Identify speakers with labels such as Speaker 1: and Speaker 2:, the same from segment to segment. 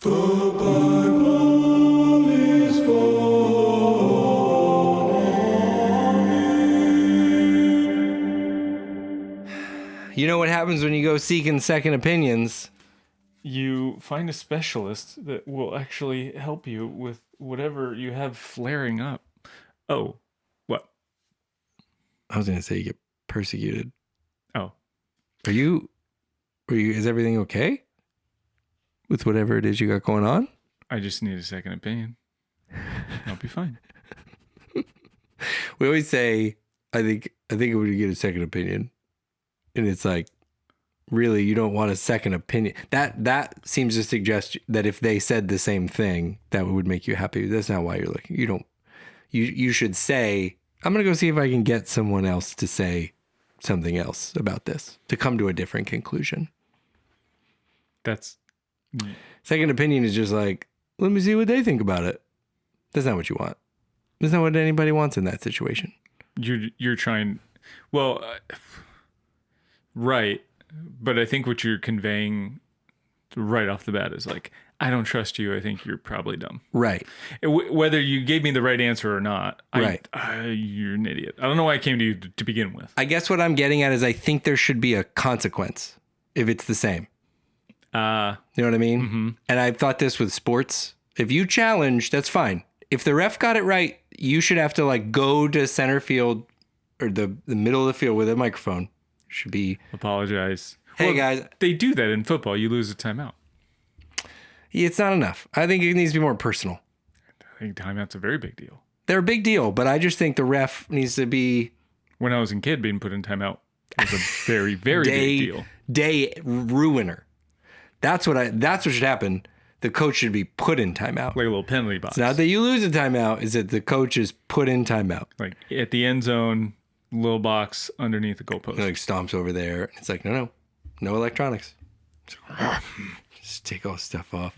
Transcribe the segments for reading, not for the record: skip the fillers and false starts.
Speaker 1: The Bible is for me.
Speaker 2: You know what happens when you go seeking second opinions?
Speaker 3: You find a specialist that will actually help you with whatever you have flaring up. Oh, what?
Speaker 2: I was going to say you get persecuted.
Speaker 3: Oh,
Speaker 2: Is everything okay with whatever it is you got going on?
Speaker 3: I just need a second opinion. I'll be fine.
Speaker 2: We always say, I think it would get a second opinion. And it's like, really, you don't want a second opinion. That seems to suggest that if they said the same thing, that would make you happy. That's not why you're looking. You should say, I'm going to go see if I can get someone else to say something else about this, to come to a different conclusion.
Speaker 3: That's
Speaker 2: Second opinion is just like, let me see what they think about it. That's not what you want. That's not what anybody wants in that situation.
Speaker 3: you're trying. Well, right, but I think what you're conveying right off the bat is like, I don't trust you. I think you're probably dumb.
Speaker 2: Right.
Speaker 3: Whether you gave me the right answer or not,
Speaker 2: Right.
Speaker 3: You're an idiot. I don't know why I came to you to begin with.
Speaker 2: I guess what I'm getting at is I think there should be a consequence if it's the same. You know what I mean?
Speaker 3: Mm-hmm.
Speaker 2: And I've thought this with sports. If you challenge, that's fine. If the ref got it right, you should have to like go to center field or the middle of the field with a microphone. Should be,
Speaker 3: Apologize.
Speaker 2: hey guys,
Speaker 3: They do that in football. You lose a timeout.
Speaker 2: it's not enough. I think it needs to be more personal.
Speaker 3: I think timeout's a very big deal.
Speaker 2: They're a big deal, but I just think the ref needs to be
Speaker 3: When I was a kid, being put in timeout was a very, very big deal.
Speaker 2: day ruiner. That's what should happen. The coach should be put in timeout.
Speaker 3: Like a little penalty box.
Speaker 2: It's not that you lose a timeout, is that the coach is put in timeout.
Speaker 3: Like at the end zone, little box underneath the goalpost.
Speaker 2: Like stomps over there. It's like, no electronics. Just take all the stuff off.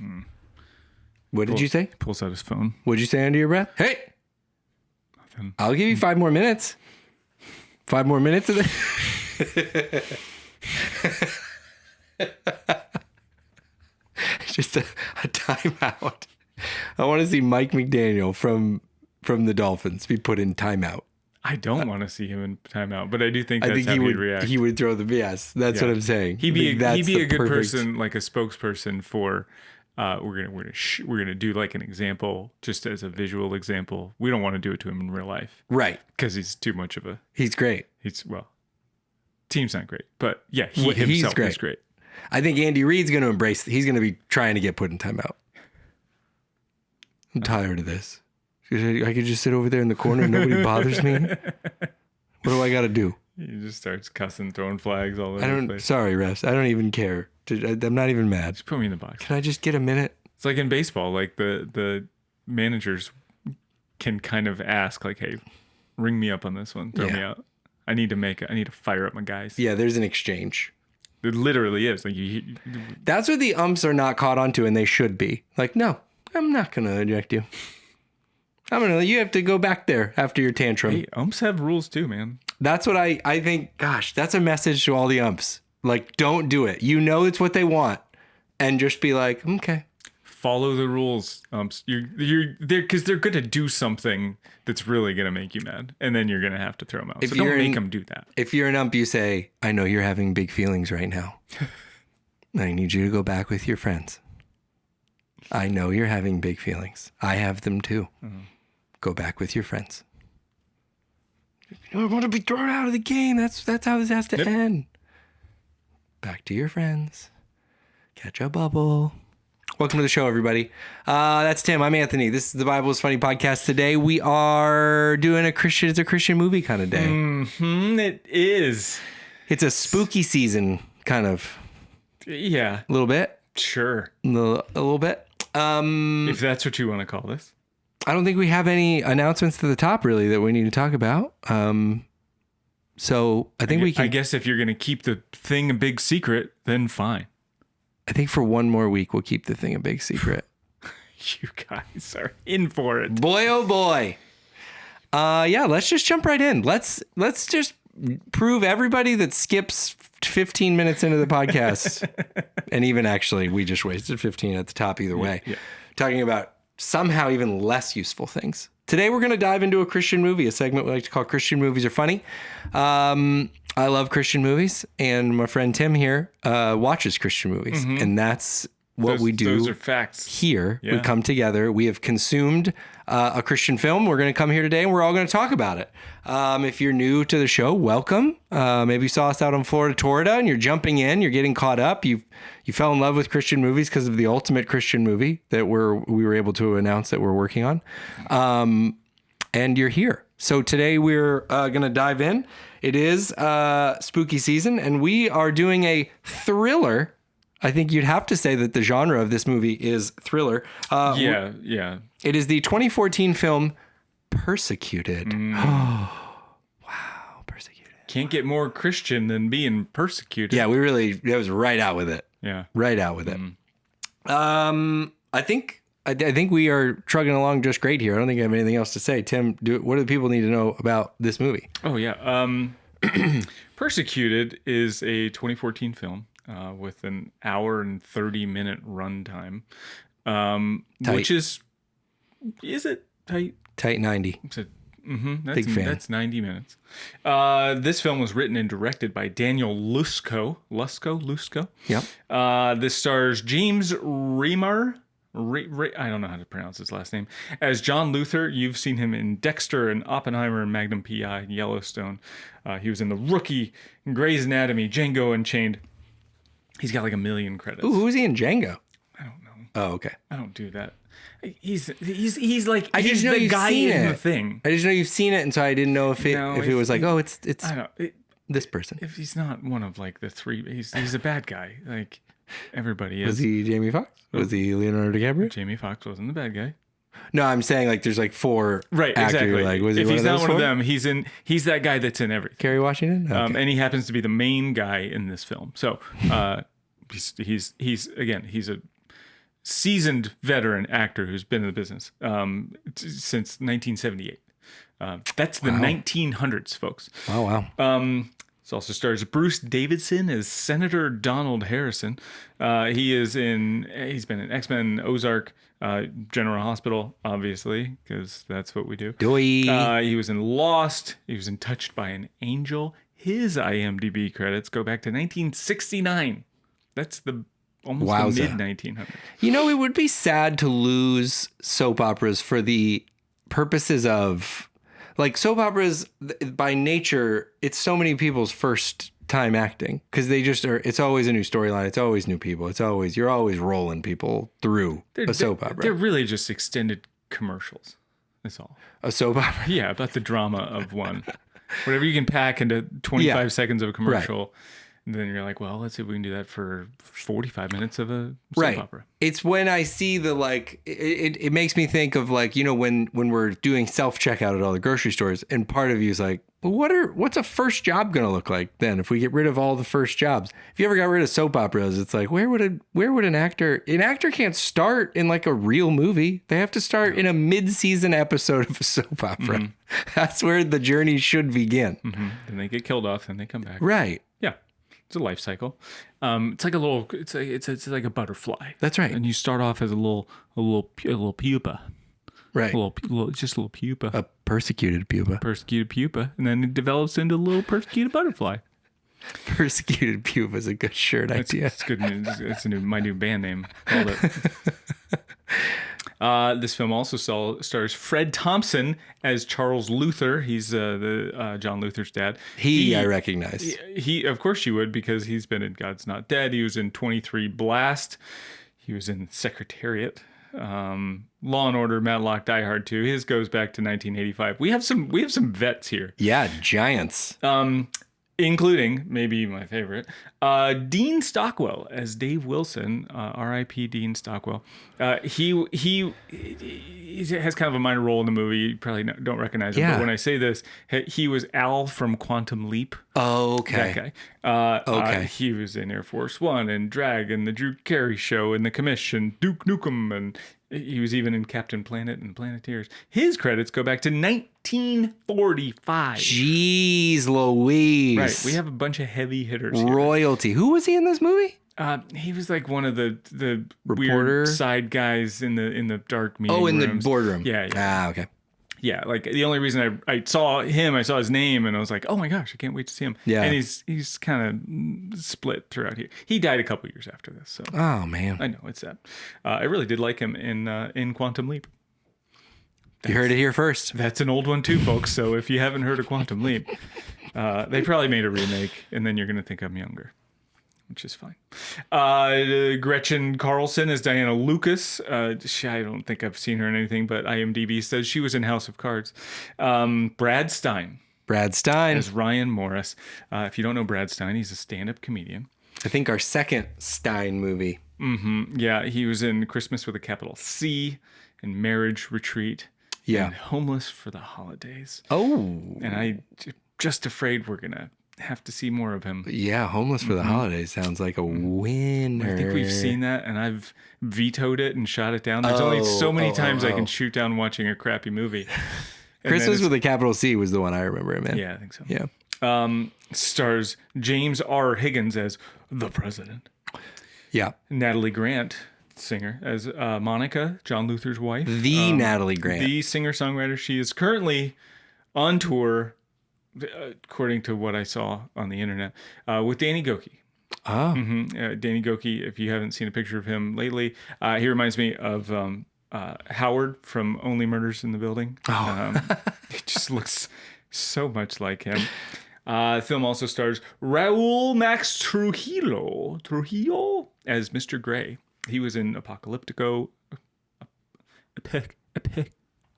Speaker 2: What did you say?
Speaker 3: Pulls out his phone.
Speaker 2: What'd you say under your breath? Hey,
Speaker 3: Nothing.
Speaker 2: I'll give you 5 more minutes. 5 more minutes of this. Just a timeout. I want to see Mike McDaniel from the Dolphins be put in timeout.
Speaker 3: I don't want to see him in timeout, but I do think
Speaker 2: I
Speaker 3: that's
Speaker 2: think
Speaker 3: how
Speaker 2: he
Speaker 3: he'd
Speaker 2: would
Speaker 3: react.
Speaker 2: He would throw the BS. That's
Speaker 3: Yeah.
Speaker 2: what I'm saying.
Speaker 3: He'd be
Speaker 2: That's
Speaker 3: a
Speaker 2: the
Speaker 3: good
Speaker 2: perfect-
Speaker 3: person, like a spokesperson for. We're gonna do like an example, just as a visual example. We don't want to do it to him in real life
Speaker 2: Right.
Speaker 3: because he's too much of a.
Speaker 2: He's great.
Speaker 3: Team's not great, but yeah, he
Speaker 2: Well, he's
Speaker 3: himself
Speaker 2: great.
Speaker 3: is great.
Speaker 2: I think Andy Reid's going to embrace. He's going to be trying to get put in timeout. I'm tired of this. I could just sit over there in the corner and nobody bothers me. What do I got to do?
Speaker 3: He just starts cussing, throwing flags all over the place.
Speaker 2: Sorry, refs. I don't even care. I'm not even mad.
Speaker 3: Just put me in the box.
Speaker 2: Can I just get a minute?
Speaker 3: It's like in baseball, like the managers can kind of ask, like, "Hey, ring me up on this one. Throw me out. I need to fire up my guys."
Speaker 2: Yeah, there's an exchange.
Speaker 3: It literally is. Like
Speaker 2: That's what the umps are not caught onto, and they should be. Like, no, I'm not going to eject you. You have to go back there after your tantrum.
Speaker 3: Hey, umps have rules too, man.
Speaker 2: That's what I think, gosh, that's a message to all the umps. Like, don't do it. You know it's what they want. And just be like, okay.
Speaker 3: Follow the rules, umps. You're there because they're gonna do something that's really gonna make you mad, and then you're gonna have to throw them out. So don't make them do that.
Speaker 2: If you're an ump, you say, I know you're having big feelings right now. I need you to go back with your friends. I know you're having big feelings. I have them too. Mm-hmm. Go back with your friends. You don't want to be thrown out of the game. That's how this has to end. Back to your friends. Catch a bubble. Welcome to the show, everybody. That's Tim. I'm Anthony. This is the Bible is Funny podcast. Today we are doing it's a Christian movie kind of day.
Speaker 3: Mm-hmm, it is.
Speaker 2: It's a spooky season, kind of.
Speaker 3: Yeah.
Speaker 2: A little bit.
Speaker 3: Sure.
Speaker 2: A little bit.
Speaker 3: If that's what you want to call this.
Speaker 2: I don't think we have any announcements to the top, really, that we need to talk about. So I think we can.
Speaker 3: I guess if you're going to keep the thing a big secret, then fine.
Speaker 2: I think for one more week, we'll keep the thing a big secret.
Speaker 3: You guys are in for it.
Speaker 2: Boy, oh boy. Yeah, let's just jump right in. Let's just prove everybody that skips 15 minutes into the podcast, and even actually, we just wasted 15 at the top either way, talking about somehow even less useful things. Today, we're going to dive into a Christian movie, a segment we like to call Christian Movies Are Funny. I love Christian movies, and my friend Tim here watches Christian movies, and that's what we do.
Speaker 3: Those are facts.
Speaker 2: Here,
Speaker 3: Yeah.
Speaker 2: we come together. We have consumed a Christian film. We're going to come here today, and we're all going to talk about it. If you're new to the show, welcome. Maybe you saw us out on Florida Torrida, and you're jumping in. You're getting caught up. You fell in love with Christian movies because of the ultimate Christian movie that we were able to announce that we're working on. And you're here. So today we're going to dive in. It is spooky season, and we are doing a thriller. I think you'd have to say that the genre of this movie is thriller.
Speaker 3: Yeah.
Speaker 2: It is the 2014 film Persecuted. Oh, wow, Persecuted.
Speaker 3: Can't get more Christian than being persecuted.
Speaker 2: Yeah, that was right out with it.
Speaker 3: Yeah.
Speaker 2: Right out with it. I think we are trucking along just great here. I don't think I have anything else to say. Tim, what do the people need to know about this movie?
Speaker 3: Oh, yeah. Persecuted is a 2014 film with an hour and 30-minute runtime, which is it tight?
Speaker 2: Tight 90. Big fan.
Speaker 3: That's 90 minutes. This film was written and directed by Daniel Lusko.
Speaker 2: Yep.
Speaker 3: This stars James Remar. I don't know how to pronounce his last name. As John Luther, you've seen him in Dexter and Oppenheimer and Magnum P.I. and Yellowstone. He was in The Rookie, Grey's Anatomy, Django Unchained. He's got like 1 million credits.
Speaker 2: Ooh, who is he in Django?
Speaker 3: I don't know.
Speaker 2: Oh, okay.
Speaker 3: I don't do that. He's like
Speaker 2: I just
Speaker 3: he's
Speaker 2: know
Speaker 3: the
Speaker 2: you've
Speaker 3: guy
Speaker 2: seen
Speaker 3: in
Speaker 2: it.
Speaker 3: the thing.
Speaker 2: I just know you've seen it, and so I didn't know if it was like, it's
Speaker 3: I don't.
Speaker 2: this person.
Speaker 3: If he's not one of like the three, he's a bad guy. Like everybody is.
Speaker 2: Was he Jamie Foxx? Was he Leonardo DiCaprio?
Speaker 3: Jamie Foxx wasn't the bad guy.
Speaker 2: No, I'm saying like there's like 4
Speaker 3: Right,
Speaker 2: actors.
Speaker 3: exactly.
Speaker 2: Like, was he
Speaker 3: if
Speaker 2: one
Speaker 3: he's
Speaker 2: of
Speaker 3: not
Speaker 2: those
Speaker 3: one
Speaker 2: 4?
Speaker 3: of them, he's that guy that's in everything.
Speaker 2: Kerry Washington? Okay.
Speaker 3: And he happens to be the main guy in this film. So he's a seasoned veteran actor who's been in the business since 1978. That's the 1900s, folks.
Speaker 2: Oh, wow.
Speaker 3: It also stars Bruce Davidson as Senator Donald Harrison. He's been in X-Men, Ozark, General Hospital, obviously, because that's what we do. He was in Lost. He was in Touched by an Angel. His IMDb credits go back to 1969. That's almost the mid-1900s.
Speaker 2: You know, it would be sad to lose soap operas for the purposes of, like, soap operas by nature, it's so many people's first time acting because they just are. It's always a new storyline. It's always new people. You're always rolling people through a soap opera.
Speaker 3: They're really just extended commercials. That's all.
Speaker 2: A soap opera?
Speaker 3: Yeah, about the drama of one. Whatever you can pack into 25 seconds of a commercial. Right. And then you're like, well, let's see if we can do that for 45 minutes of a soap opera.
Speaker 2: It's when I see the, like, it makes me think of, like, you know, when we're doing self-checkout at all the grocery stores, and part of you is like, well, what's a first job going to look like then if we get rid of all the first jobs? If you ever got rid of soap operas, it's like, where would an actor can't start in like a real movie. They have to start in a mid-season episode of a soap opera. Mm-hmm. That's where the journey should begin.
Speaker 3: Mm-hmm. Then they get killed off and they come back.
Speaker 2: Right.
Speaker 3: Yeah. It's a life cycle. It's like a little. It's like a butterfly.
Speaker 2: That's right.
Speaker 3: And you start off as a little pupa.
Speaker 2: Right.
Speaker 3: Just a little pupa.
Speaker 2: A persecuted pupa.
Speaker 3: Persecuted pupa, and then it develops into a little persecuted butterfly.
Speaker 2: Persecuted pupa is a good shirt idea.
Speaker 3: It's good news. It's my new band name. Called it. This film also stars Fred Thompson as Charles Luther. He's the John Luther's dad.
Speaker 2: I recognize.
Speaker 3: He, of course you would, because he's been in God's Not Dead. He was in 23 Blast. He was in Secretariat. Law and Order, Matlock, Die Hard 2. His goes back to 1985. We have some vets here.
Speaker 2: Yeah, giants.
Speaker 3: Including maybe my favorite, Dean Stockwell as Dave Wilson, R.I.P. Dean Stockwell. He has kind of a minor role in the movie. You probably don't recognize him,
Speaker 2: Yeah.
Speaker 3: but when I say this, he was Al from Quantum Leap.
Speaker 2: Oh, okay.
Speaker 3: That guy.
Speaker 2: Okay.
Speaker 3: He was in Air Force One and Drag and the Drew Carey Show and The Commission, Duke Nukem, and he was even in Captain Planet and Planeteers. His credits go back to 1945.
Speaker 2: Jeez Louise.
Speaker 3: Right. We have a bunch of heavy hitters here.
Speaker 2: Royalty. Who was he in this movie?
Speaker 3: He was like one of the
Speaker 2: Reporter?
Speaker 3: weird side guys in the dark meeting
Speaker 2: Oh, in
Speaker 3: rooms.
Speaker 2: the boardroom.
Speaker 3: Yeah.
Speaker 2: Ah, okay.
Speaker 3: Yeah, like the only reason I saw him, I saw his name, and I was like, oh my gosh, I can't wait to see him.
Speaker 2: Yeah.
Speaker 3: And he's kind of split throughout here. He died a couple years after this, so
Speaker 2: Oh, man.
Speaker 3: I know it's sad. I really did like him in Quantum Leap.
Speaker 2: You heard it here first.
Speaker 3: That's an old one too, folks. So if you haven't heard of Quantum Leap, they probably made a remake, and then you're gonna think I'm younger, which is fine. Gretchen Carlson is Diana Lucas. I don't think I've seen her in anything, but IMDb says she was in House of Cards. Brad Stein
Speaker 2: Brad Stein.
Speaker 3: as Ryan Morris. If you don't know Brad Stein, he's a stand-up comedian.
Speaker 2: I think our second Stein movie.
Speaker 3: Yeah, he was in Christmas with a capital C and Marriage Retreat.
Speaker 2: Yeah.
Speaker 3: And Homeless for the Holidays.
Speaker 2: Oh.
Speaker 3: And I'm just afraid we're going to have to see more of him.
Speaker 2: Yeah, Homeless for the Holidays sounds like a winner.
Speaker 3: I think we've seen that, and I've vetoed it and shot it down. There's only so many times I can shoot down watching a crappy movie.
Speaker 2: Christmas with a capital C was the one I remember him in.
Speaker 3: Yeah, I think so.
Speaker 2: Yeah.
Speaker 3: Stars James R. Higgins as the president.
Speaker 2: Yeah.
Speaker 3: Natalie Grant, singer, as Monica, John Luther's wife.
Speaker 2: The Natalie Grant.
Speaker 3: The singer-songwriter. She is currently on tour, according to what I saw on the internet, with Danny Gokey.
Speaker 2: Oh.
Speaker 3: Danny Gokey, if you haven't seen a picture of him lately, he reminds me of Howard from Only Murders in the Building. He just looks so much like him. The film also stars Raul Max Trujillo as Mr. Gray. He was in Apocalypto.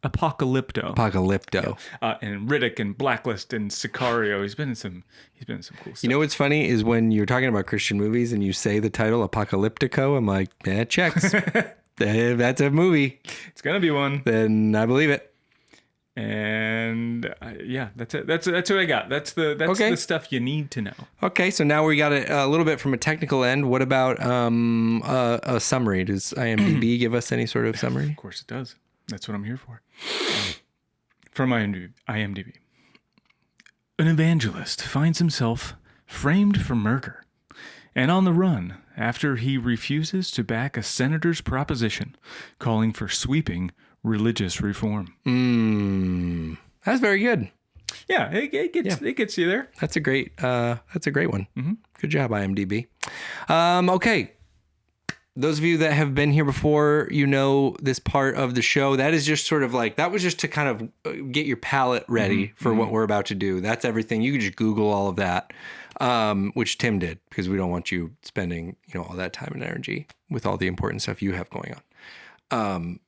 Speaker 2: Apocalypto.
Speaker 3: And Riddick and Blacklist and Sicario. He's been in some cool stuff.
Speaker 2: You know what's funny is when you're talking about Christian movies and you say the title Apocalyptico, I'm like, it checks. That's a movie.
Speaker 3: It's gonna be one.
Speaker 2: Then I believe it.
Speaker 3: And yeah, that's it. That's what I got. That's the stuff you need to know.
Speaker 2: Okay, so now we got a little bit from a technical end. What about a summary? Does IMDb give us any sort of summary?
Speaker 3: Of course it does. That's what I'm here for. From IMDb. An evangelist finds himself framed for murder and on the run after he refuses to back a senator's proposition calling for sweeping religious reform.
Speaker 2: That's very good.
Speaker 3: Yeah, it gets you there.
Speaker 2: That's a great one. Mm-hmm. Good job, IMDb. Okay. Those of you that have been here before, you know this part of the show. That is just sort of like, that was just to kind of get your palate ready for what we're about to do. That's everything. You can just Google all of that, which Tim did, because we don't want you spending, all that time and energy with all the important stuff you have going on.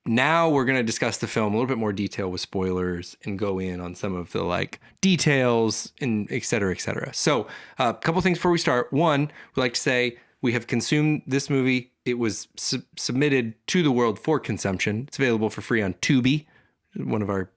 Speaker 2: Now we're going to discuss the film a little bit more detail with spoilers and go in on some of the details and et cetera, et cetera. So a couple things before we start. One, we like to say we have consumed this movie. It was submitted to the world for consumption. It's available for free on Tubi, one of our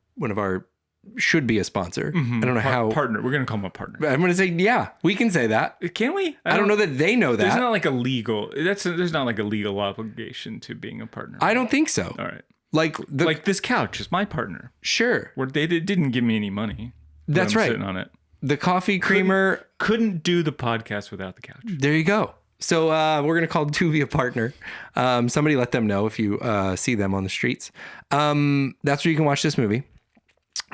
Speaker 2: should be a sponsor. I don't know how.
Speaker 3: Partner. We're going to call him a partner.
Speaker 2: I'm going to say, yeah, we can say that.
Speaker 3: Can we?
Speaker 2: I don't know that they know that.
Speaker 3: There's not like a legal. There's not like a legal obligation to being a partner.
Speaker 2: I don't think so.
Speaker 3: All right.
Speaker 2: Like
Speaker 3: this couch is my partner.
Speaker 2: Sure.
Speaker 3: Where they didn't give me any money.
Speaker 2: That's
Speaker 3: I'm
Speaker 2: right.
Speaker 3: Sitting on it.
Speaker 2: The coffee creamer
Speaker 3: couldn't do the podcast without the couch.
Speaker 2: There you go. So we're going to call Tubi a partner. Somebody let them know if you see them on the streets. That's where you can watch this movie.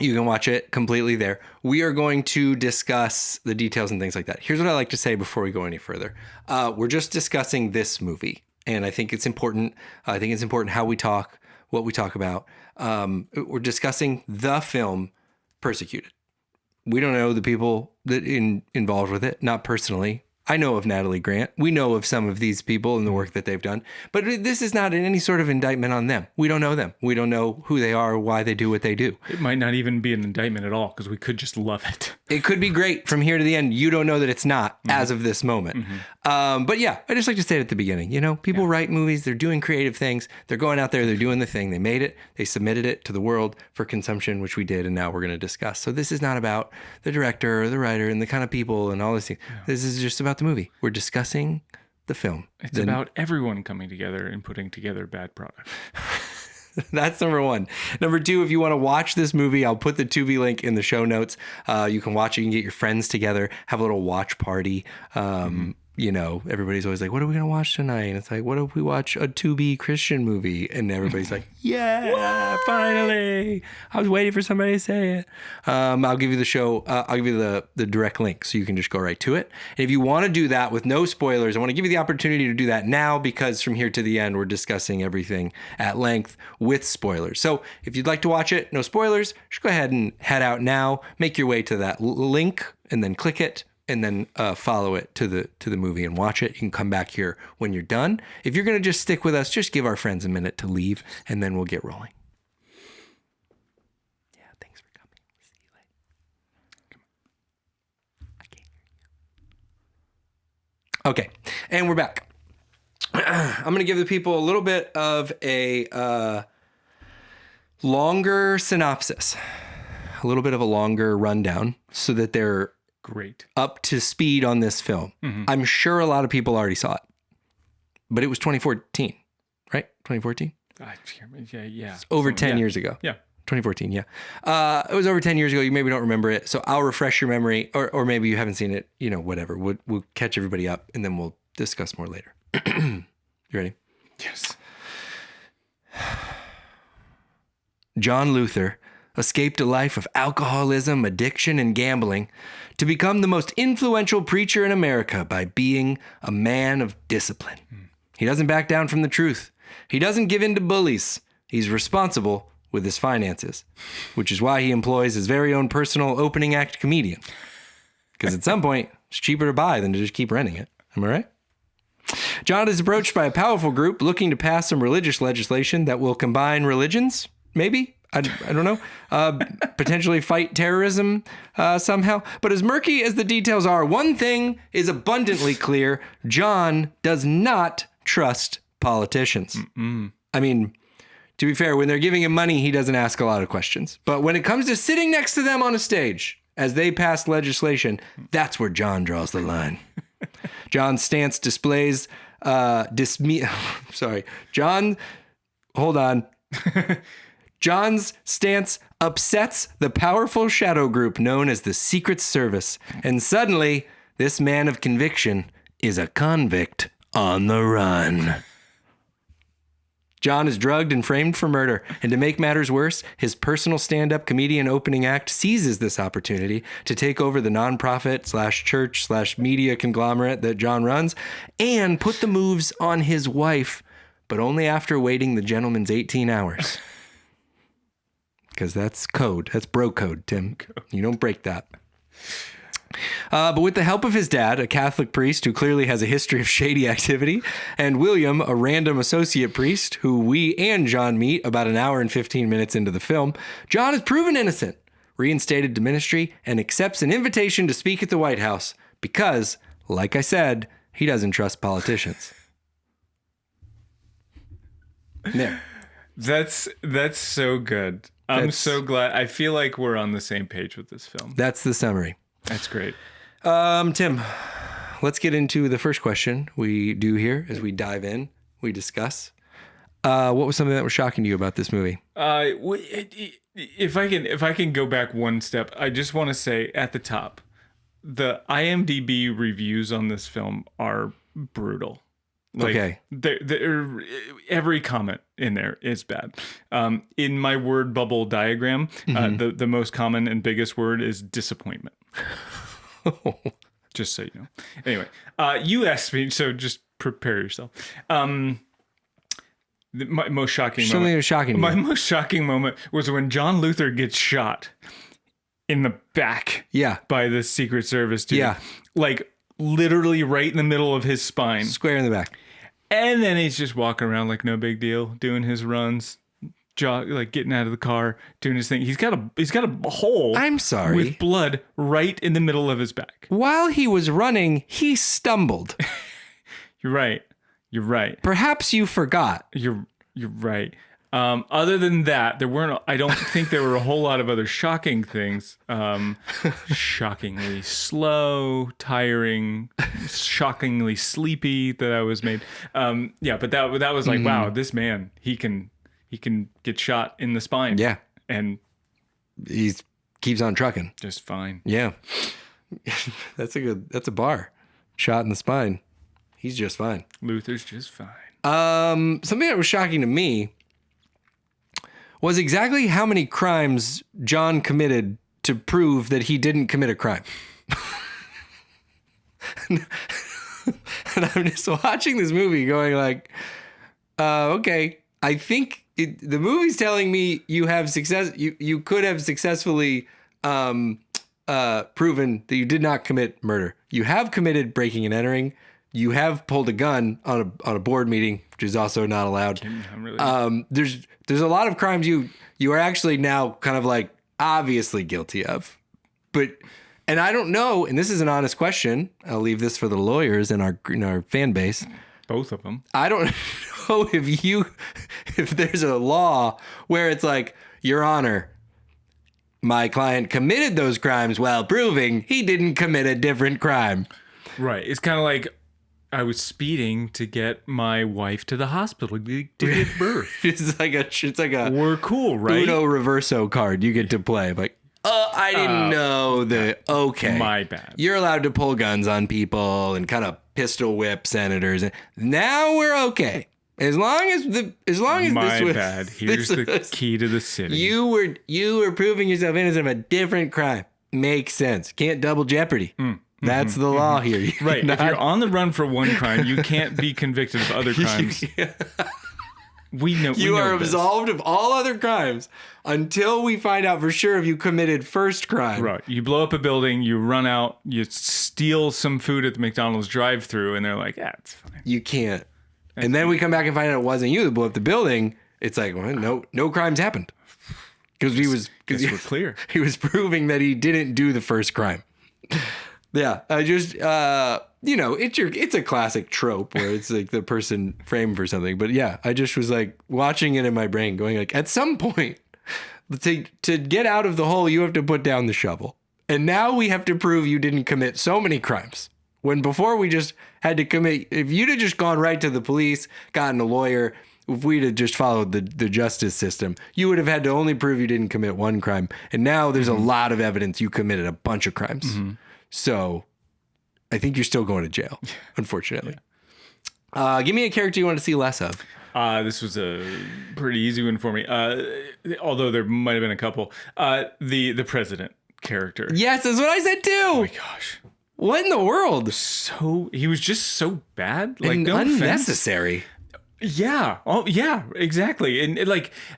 Speaker 2: You can watch it completely there. We are going to discuss the details and things like that. Here's what I like to say before we go any further. We're just discussing this movie. And I think it's important. I think it's important how we talk, what we talk about. We're discussing the film Persecuted. We don't know the people that involved with it, not personally. I know of Natalie Grant. We know of some of these people and the work that they've done. But this is not any sort of indictment on them. We don't know them. We don't know who they are or why they do what they do.
Speaker 3: It might not even be an indictment at all because we could just love it.
Speaker 2: It could be great from here to the end. You don't know that it's not as of this moment. But yeah, I just like to say it at the beginning. You know, people write movies. They're doing creative things. They're going out there. They're doing the thing. They made it. They submitted it to the world for consumption, which we did. And now we're going to discuss. So this is not about the director or the writer and the kind of people and all these things. Yeah. This is just about the movie. We're discussing the film.
Speaker 3: It's about everyone coming together and putting together bad products.
Speaker 2: That's number one. Number two, if you want to watch this movie, I'll put the Tubi link in the show notes. You can watch it. You can get your friends together, have a little watch party. You know, everybody's always like, what are we going to watch tonight? And it's like, what if we watch a Tubi Christian movie? And everybody's like, yeah, finally. I was waiting for somebody to say it. I'll give you the show. I'll give you the direct link so you can just go right to it. And if you want to do that with no spoilers, I want to give you the opportunity to do that now because from here to the end, we're discussing everything at length with spoilers. So if you'd like to watch it, no spoilers, just go ahead and head out now, make your way to that link and then click it. And then follow it to the movie and watch it. You can come back here when you're done. If you're going to just stick with us, just give our friends a minute to leave, and then we'll get rolling. Yeah, thanks for coming. See you later. I can't hear you. Okay, and we're back. I'm going to give the people a little bit of a longer synopsis, a little bit of a longer rundown, so that they're
Speaker 3: great
Speaker 2: up to speed on this film. I'm sure a lot of people already saw it, but it was 2014, right? 2014?
Speaker 3: Yeah.
Speaker 2: It's over 10 years ago.
Speaker 3: Yeah.
Speaker 2: 2014, yeah. It was over 10 years ago. You maybe don't remember it. So I'll refresh your memory, or maybe you haven't seen it, you know, whatever. We'll catch everybody up and then we'll discuss more later. You ready?
Speaker 3: Yes.
Speaker 2: John Luther escaped a life of alcoholism, addiction, and gambling to become the most influential preacher in America by being a man of discipline. He doesn't back down from the truth. He doesn't give in to bullies. He's responsible with his finances, which is why he employs his very own personal opening act comedian. Because at some point, it's cheaper to buy than to just keep renting it. Am I right? John is approached by a powerful group looking to pass some religious legislation that will combine religions, maybe? I don't know, potentially fight terrorism somehow. But as murky as the details are, one thing is abundantly clear. John does not trust politicians. I mean, to be fair, when they're giving him money, he doesn't ask a lot of questions. But when it comes to sitting next to them on a stage as they pass legislation, that's where John draws the line. John's stance displays John's stance upsets the powerful shadow group known as the Secret Service, and suddenly, this man of conviction is a convict on the run. John is drugged and framed for murder, and to make matters worse, his personal stand-up comedian opening act seizes this opportunity to take over the nonprofit/church/media conglomerate that John runs, and put the moves on his wife, but only after waiting the gentleman's 18 hours. Because that's code. That's bro code, Tim. You don't break that. But with the help of his dad, a Catholic priest who clearly has a history of shady activity, and William, a random associate priest who we and John meet about an hour and 15 minutes into the film, John is proven innocent, reinstated to ministry, and accepts an invitation to speak at the White House because, like I said, he doesn't trust politicians. There.
Speaker 3: That's so good. I'm so glad. I feel like we're on the same page with this film.
Speaker 2: That's the summary.
Speaker 3: That's great.
Speaker 2: Tim, let's get into the first question we do here as we dive in, we discuss. What was something that was shocking to you about this movie?
Speaker 3: If I can go back one step, I just want to say at the top, the IMDb reviews on this film are brutal. Like,
Speaker 2: okay.
Speaker 3: Every comment in there is bad. In my word bubble diagram, the most common and biggest word is disappointment. Just so you know. Anyway, you asked me, so just prepare yourself. My most shocking
Speaker 2: Something
Speaker 3: moment.
Speaker 2: was shocking to you.
Speaker 3: My most shocking moment was when John Luther gets shot in the back.
Speaker 2: Yeah.
Speaker 3: By the Secret Service dude.
Speaker 2: Yeah.
Speaker 3: Like, literally right in the middle of his spine.
Speaker 2: Square in the back.
Speaker 3: And then he's just walking around like no big deal, doing his runs, like getting out of the car, doing his thing. He's got a hole.
Speaker 2: I'm sorry.
Speaker 3: With blood right in the middle of his back.
Speaker 2: While he was running, he stumbled.
Speaker 3: You're right.
Speaker 2: Perhaps you forgot.
Speaker 3: You're right. Other than that, I don't think there were a whole lot of other shocking things. Shockingly slow, tiring, shockingly sleepy that I was made. But that was like, wow, this man, he can get shot in the spine.
Speaker 2: Yeah.
Speaker 3: And
Speaker 2: he keeps on trucking.
Speaker 3: Just fine.
Speaker 2: Yeah. That's a bar. Shot in the spine. He's just fine.
Speaker 3: Luther's just fine.
Speaker 2: Something that was shocking to me was exactly how many crimes John committed to prove that he didn't commit a crime. And I'm just watching this movie going like, okay, I think the movie's telling me you have success. You could have successfully proven that you did not commit murder. You have committed breaking and entering. You have pulled a gun on a board meeting, which is also not allowed. There's a lot of crimes you are actually now kind of like obviously guilty of. And I don't know, and this is an honest question. I'll leave this for the lawyers in our fan base.
Speaker 3: Both of them.
Speaker 2: I don't know if there's a law where it's like, Your Honor, my client committed those crimes while proving he didn't commit a different crime.
Speaker 3: Right. It's kind of like, I was speeding to get my wife to the hospital to give birth.
Speaker 2: It's like a
Speaker 3: we're cool, right?
Speaker 2: Uno Reverso card you get to play. Like, I didn't know that. Okay,
Speaker 3: my bad.
Speaker 2: You're allowed to pull guns on people and kind of pistol whip senators. Now we're okay. As long as
Speaker 3: my
Speaker 2: this was
Speaker 3: bad. Here's the key to the city.
Speaker 2: You were proving yourself innocent of a different crime. Makes sense. Can't double jeopardy. That's the law here.
Speaker 3: Right. If you're on the run for one crime, you can't be convicted of other crimes. We know
Speaker 2: you are absolved of all other crimes until we find out for sure if you committed first crime.
Speaker 3: Right. You blow up a building, you run out, you steal some food at the McDonald's drive-thru, and they're like, yeah, it's fine.
Speaker 2: You can't. And then we come back and find out it wasn't you that blew up the building. It's like, well, no crimes happened. Because
Speaker 3: we're clear.
Speaker 2: He was proving that he didn't do the first crime. Yeah, I just, it's a classic trope where it's like the person framed for something. But yeah, I just was like watching it in my brain going like, at some point, to get out of the hole, you have to put down the shovel. And now we have to prove you didn't commit so many crimes. When before we just had to commit, if you'd have just gone right to the police, gotten a lawyer, if we'd have just followed the justice system, you would have had to only prove you didn't commit one crime. And now there's a lot of evidence you committed a bunch of crimes. Mm-hmm. So I think you're still going to jail, unfortunately. Yeah. Give me a character you want to see less of.
Speaker 3: This was a pretty easy one for me. Although there might have been a couple. The president character.
Speaker 2: Yes, that's what I said too.
Speaker 3: Oh my gosh.
Speaker 2: What in the world?
Speaker 3: He was just so bad. Like,
Speaker 2: and
Speaker 3: no
Speaker 2: unnecessary.
Speaker 3: Offense. Yeah. Oh, yeah. Exactly. And I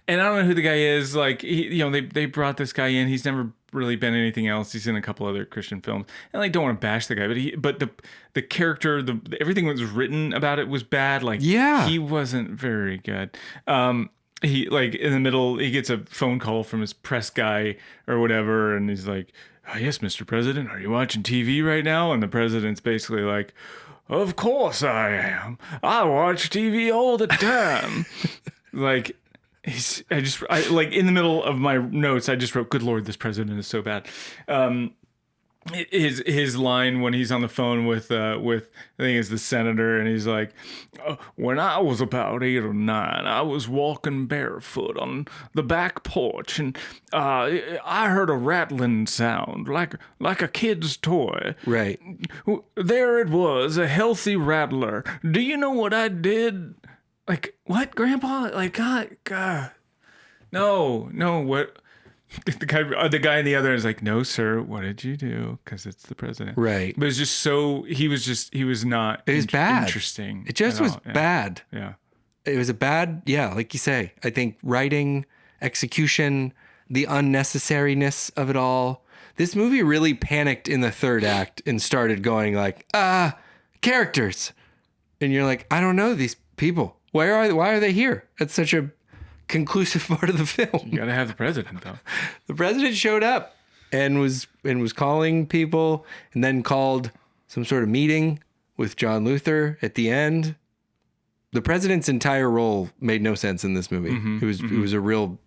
Speaker 3: don't know who the guy is. Like, they brought this guy in. He's never really been anything else. He's in a couple other Christian films, and I don't want to bash the guy, but the character, everything that was written about it was bad. Like,
Speaker 2: yeah,
Speaker 3: he wasn't very good. He like in the middle, he gets a phone call from his press guy or whatever, and he's like, "Oh, yes, Mr. President, are you watching TV right now?" And the president's basically like, "Of course I am. I watch TV all the time." Like, I like in the middle of my notes, I just wrote, "Good Lord, this president is so bad." His line when he's on the phone with I think it's the senator, and he's like, "When I was about 8 or 9, I was walking barefoot on the back porch, and I heard a rattling sound like a kid's toy.
Speaker 2: Right.
Speaker 3: There it was, a healthy rattler. Do you know what I did?" Like, what, Grandpa? Like, God. No, what? The guy in the other is like, "No, sir, what did you do?" Because it's the president.
Speaker 2: Right.
Speaker 3: But it's just he was not
Speaker 2: it was bad.
Speaker 3: Interesting.
Speaker 2: It just was bad.
Speaker 3: Yeah.
Speaker 2: It was a bad, like you say, I think writing, execution, the unnecessariness of it all. This movie really panicked in the third act and started going like, characters. And you're like, I don't know these people. Why are they here? That's such a conclusive part of the film.
Speaker 3: You gotta have the president though.
Speaker 2: The president showed up and was calling people, and then called some sort of meeting with John Luther at the end. The president's entire role made no sense in this movie. It was a real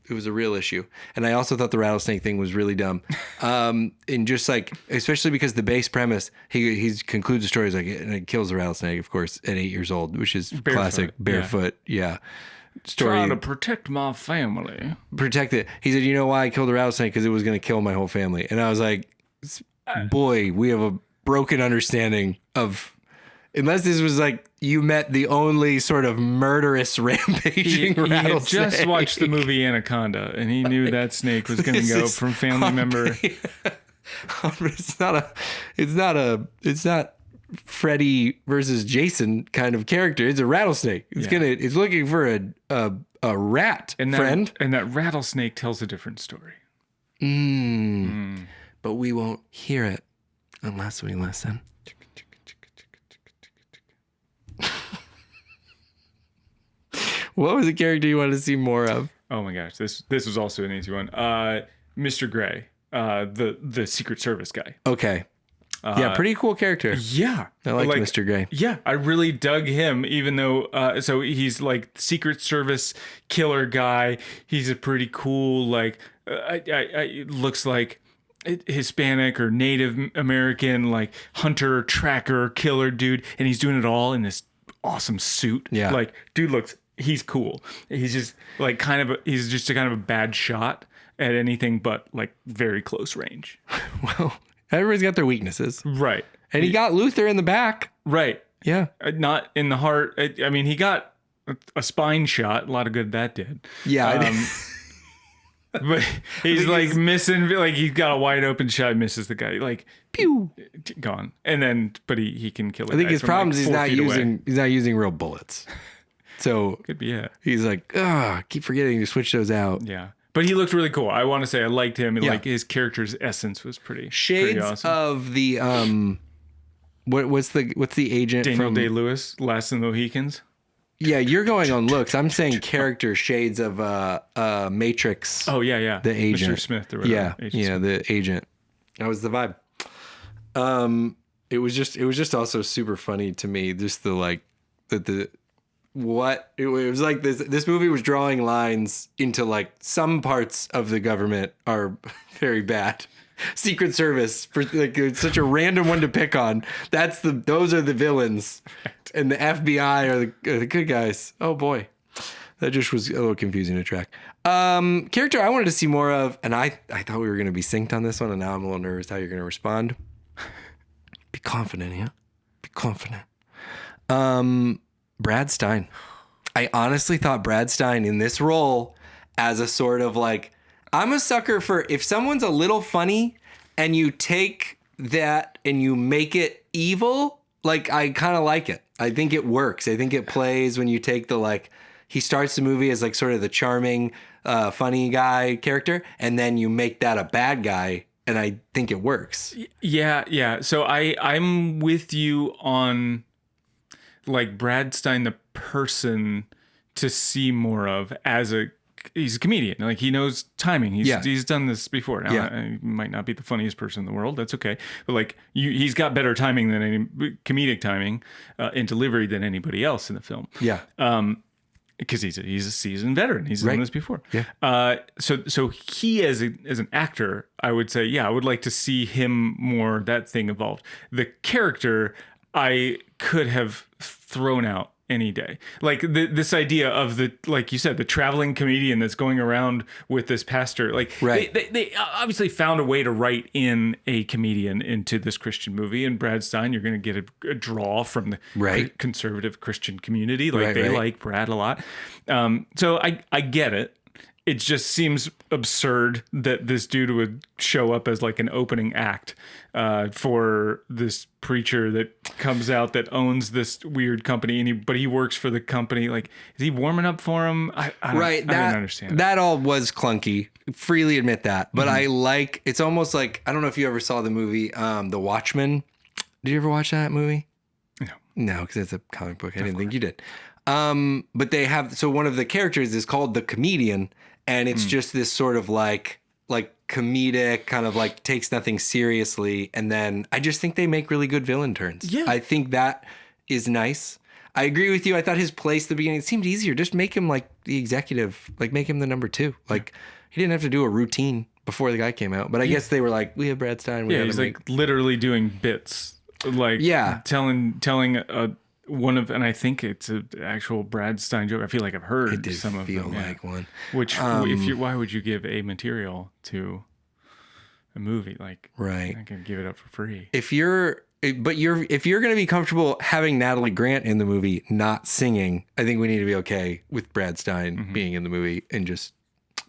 Speaker 2: issue. And I also thought the rattlesnake thing was really dumb. And just like, especially because the base premise, he concludes the story, and it kills the rattlesnake, of course, at 8 years old, which is classic barefoot. Yeah. Story.
Speaker 3: Trying to protect my family.
Speaker 2: Protect it. He said, you know why I killed the rattlesnake? Because it was going to kill my whole family. And I was like, boy, we have a broken understanding of, unless this was like you met the only sort of murderous rampaging rattlesnake.
Speaker 3: He had just watched the movie Anaconda, and he knew that snake was going to go from family member.
Speaker 2: It's not Freddy versus Jason kind of character. It's a rattlesnake. It's looking for a rat, friend.
Speaker 3: And that rattlesnake tells a different story.
Speaker 2: But we won't hear it unless we listen. What was the character you wanted to see more of?
Speaker 3: Oh my gosh, this was also an easy one. Mr. Gray, the Secret Service guy.
Speaker 2: Okay. Yeah, pretty cool character.
Speaker 3: Yeah.
Speaker 2: I like Mr. Gray.
Speaker 3: Yeah, I really dug him, even though, so he's like Secret Service killer guy. He's a pretty cool, like, looks like Hispanic or Native American, like hunter, tracker, killer dude. And he's doing it all in this awesome suit.
Speaker 2: Yeah.
Speaker 3: Like, dude he's cool. He's just like he's just a kind of a bad shot at anything but like very close range.
Speaker 2: Well, everybody's got their weaknesses.
Speaker 3: Right.
Speaker 2: And he got Luther in the back.
Speaker 3: Right.
Speaker 2: Yeah.
Speaker 3: Not in the heart. I mean, he got a spine shot. A lot of good that did.
Speaker 2: Yeah.
Speaker 3: But he's like missing, like he's got a wide open shot, misses the guy, like
Speaker 2: pew,
Speaker 3: gone. And then, but he can kill it.
Speaker 2: I think his problem is he's not using real bullets. So
Speaker 3: could be it.
Speaker 2: He's like, keep forgetting to switch those out.
Speaker 3: Yeah. But he looked really cool. I want to say I liked him, and like his character's essence was pretty awesome.
Speaker 2: Of the what's the agent
Speaker 3: Daniel
Speaker 2: from
Speaker 3: Day-Lewis, Last of the Mohicans.
Speaker 2: Yeah, you're going on looks. I'm saying character shades of Matrix.
Speaker 3: Oh yeah.
Speaker 2: The agent.
Speaker 3: Mr. Smith or whatever.
Speaker 2: The agent. That was the vibe. It was just also super funny to me. Just the like it was like this movie was drawing lines into like some parts of the government are very bad. Secret Service, for like it's such a random one to pick on. Those are the villains, and the FBI are the good guys. Oh boy, that just was a little confusing to track. Character I wanted to see more of, and I thought we were going to be synced on this one, and now I'm a little nervous how you're going to respond. Be confident, yeah. Be confident. Brad Stein. I honestly thought Brad Stein in this role as a sort of like, I'm a sucker for if someone's a little funny and you take that and you make it evil, like I kind of like it. I think it works. I think it plays when you take the like, he starts the movie as like sort of the charming, funny guy character, and then you make that a bad guy, and I think it works.
Speaker 3: Yeah. So I'm with you on like Brad Stein, the person to see more of he's a comedian. Like he knows timing. He's done this before. Now, he might not be the funniest person in the world. That's okay. But like he's got better timing than any comedic timing in delivery than anybody else in the film.
Speaker 2: Yeah.
Speaker 3: Because he's a seasoned veteran. He's done this before.
Speaker 2: Yeah.
Speaker 3: So he as an actor, I would say, I would like to see him more, that thing evolved. The character I could have thrown out any day. Like this idea of like you said, the traveling comedian that's going around with this pastor. Like they obviously found a way to write in a comedian into this Christian movie. And Brad Stein, you're going to get a draw from the conservative Christian community. Like they like Brad a lot. So I get it. it just seems absurd that this dude would show up as like an opening act for this preacher that comes out that owns this weird company, but he works for the company. Like, is he warming up for him? I didn't understand
Speaker 2: that all was clunky. Freely admit that, but I like. It's almost like, I don't know if you ever saw the movie The Watchmen. Did you ever watch that movie? No, because it's a comic book. I didn't think you did. But they have, so one of the characters is called the comedian, and it's just this sort of like comedic kind of like takes nothing seriously. And then I just think they make really good villain turns.
Speaker 3: Yeah.
Speaker 2: I think that is nice. I agree with you. I thought his place at the beginning, it seemed easier. Just make him like the executive, like make him the number 2. Like he didn't have to do a routine before the guy came out. But I guess they were like, we have Brad Stein.
Speaker 3: He's like literally doing bits. Like telling one of, and I think it's an actual Brad Stein joke. I feel like I've heard some of them. It did feel like one. Which, why would you give a material to a movie? Like, I can give it up for free. If you're going
Speaker 2: to be comfortable having Natalie Grant in the movie not singing, I think we need to be okay with Brad Stein being in the movie and just.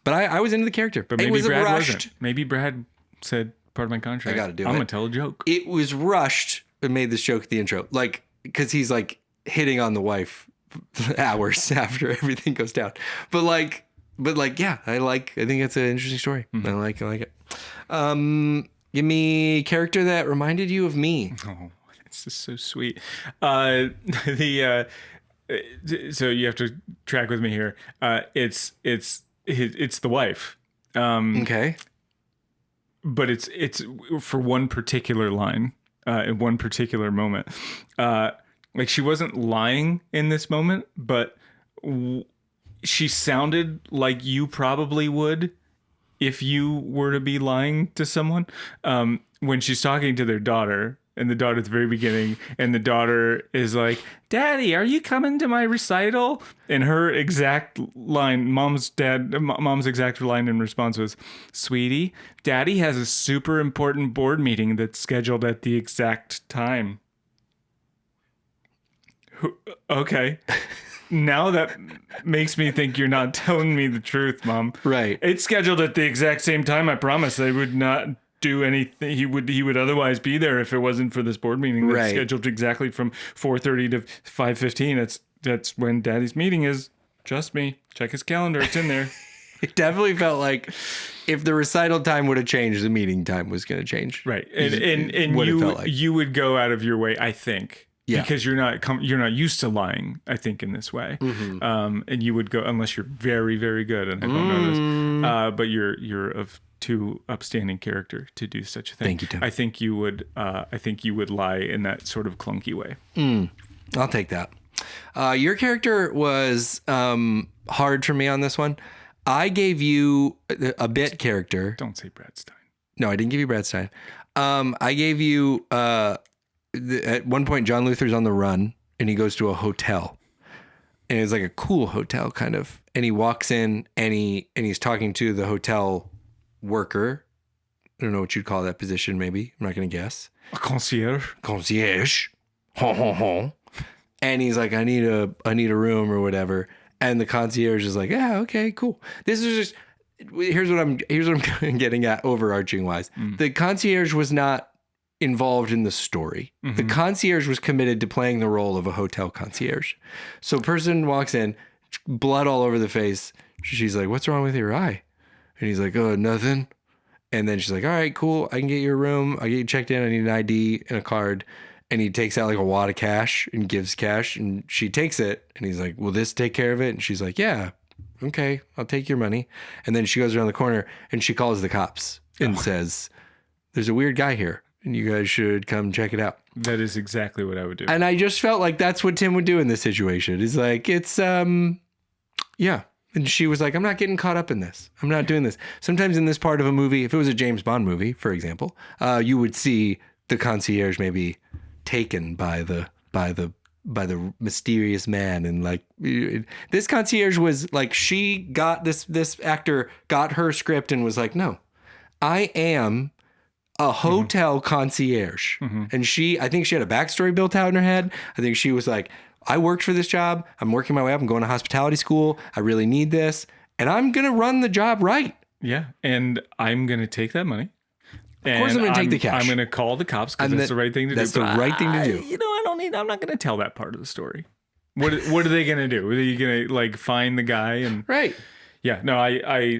Speaker 2: But I was into the character.
Speaker 3: But maybe Brad wasn't. Maybe Brad said, part of my contract,
Speaker 2: I got to do it.
Speaker 3: I'm gonna tell a joke.
Speaker 2: It was rushed. It made this joke at the intro, like. Because he's like hitting on the wife hours after everything goes down. But yeah, I think it's an interesting story. I like it. Give me a character that reminded you of me.
Speaker 3: Oh, it's just so sweet. So you have to track with me here. It's the wife.
Speaker 2: Okay.
Speaker 3: But it's for one particular line. In one particular moment, like she wasn't lying in this moment, but she sounded like you probably would if you were to be lying to someone. When she's talking to their daughter, and the daughter at the very beginning, and the daughter is like, "Daddy, are you coming to my recital?" And her exact line, mom's exact line in response was, "Sweetie, Daddy has a super important board meeting that's scheduled at the exact time." Okay. Now that makes me think you're not telling me the truth, Mom.
Speaker 2: Right.
Speaker 3: It's scheduled at the exact same time. I promise. They would not do anything. He would otherwise be there if it wasn't for this board meeting that's scheduled exactly from 4:30 to 5:15. That's when Daddy's meeting is. Trust me. Check his calendar. It's in there.
Speaker 2: It definitely felt like if the recital time would have changed, the meeting time was going to change.
Speaker 3: Right. And you would go out of your way, I think. Yeah. Because you're not used to lying, I think, in this way. And you would go, unless you're very, very good, and I don't know this, but you're of too upstanding character to do such a thing.
Speaker 2: Thank you, Tim.
Speaker 3: I think you would lie in that sort of clunky way.
Speaker 2: I'll take that. Your character was hard for me on this one. I gave you a bit character.
Speaker 3: Don't say Brad Stein.
Speaker 2: No, I didn't give you Brad Stein. I gave you at one point John Luther's on the run and he goes to a hotel. And it's like a cool hotel kind of. And he walks in and he's talking to the hotel worker. I don't know what you'd call that position, maybe. I'm not going to guess.
Speaker 3: A concierge.
Speaker 2: Concierge. Ho, ho, ho. And he's like, I need a room or whatever. And the concierge is like, yeah, okay, cool. This is just, here's what I'm getting at overarching wise. The concierge was not involved in the story. The concierge was committed to playing the role of a hotel concierge. So a person walks in, blood all over the face. She's like, what's wrong with your eye? And he's like, oh, nothing. And then she's like, all right, cool. I can get you a room. I get you checked in. I need an ID and a card. And he takes out like a wad of cash and gives cash. And she takes it. And he's like, will this take care of it? And she's like, yeah, okay, I'll take your money. And then she goes around the corner and she calls the cops and says, there's a weird guy here and you guys should come check it out.
Speaker 3: That is exactly what I would do.
Speaker 2: And I just felt like that's what Tim would do in this situation. It's like, it's, yeah. And she was like, I'm not getting caught up in this. I'm not doing this. Sometimes in this part of a movie, if it was a James Bond movie, for example, you would see the concierge maybe taken by the mysterious man. And like this concierge was like, she got this actor got her script and was like, no, I am a hotel concierge. And I think she had a backstory built out in her head. I think she was like, I worked for this job. I'm working my way up. I'm going to hospitality school. I really need this. and I'm going to run the job right.
Speaker 3: Yeah. And I'm going to take that money.
Speaker 2: Of course I'm going to take the cash.
Speaker 3: I'm going to call the cops because that's the right thing to do.
Speaker 2: That's the right thing to do.
Speaker 3: I'm not going to tell that part of the story. What are they going to do? Are they going to like find the guy and
Speaker 2: Right.
Speaker 3: Yeah, no,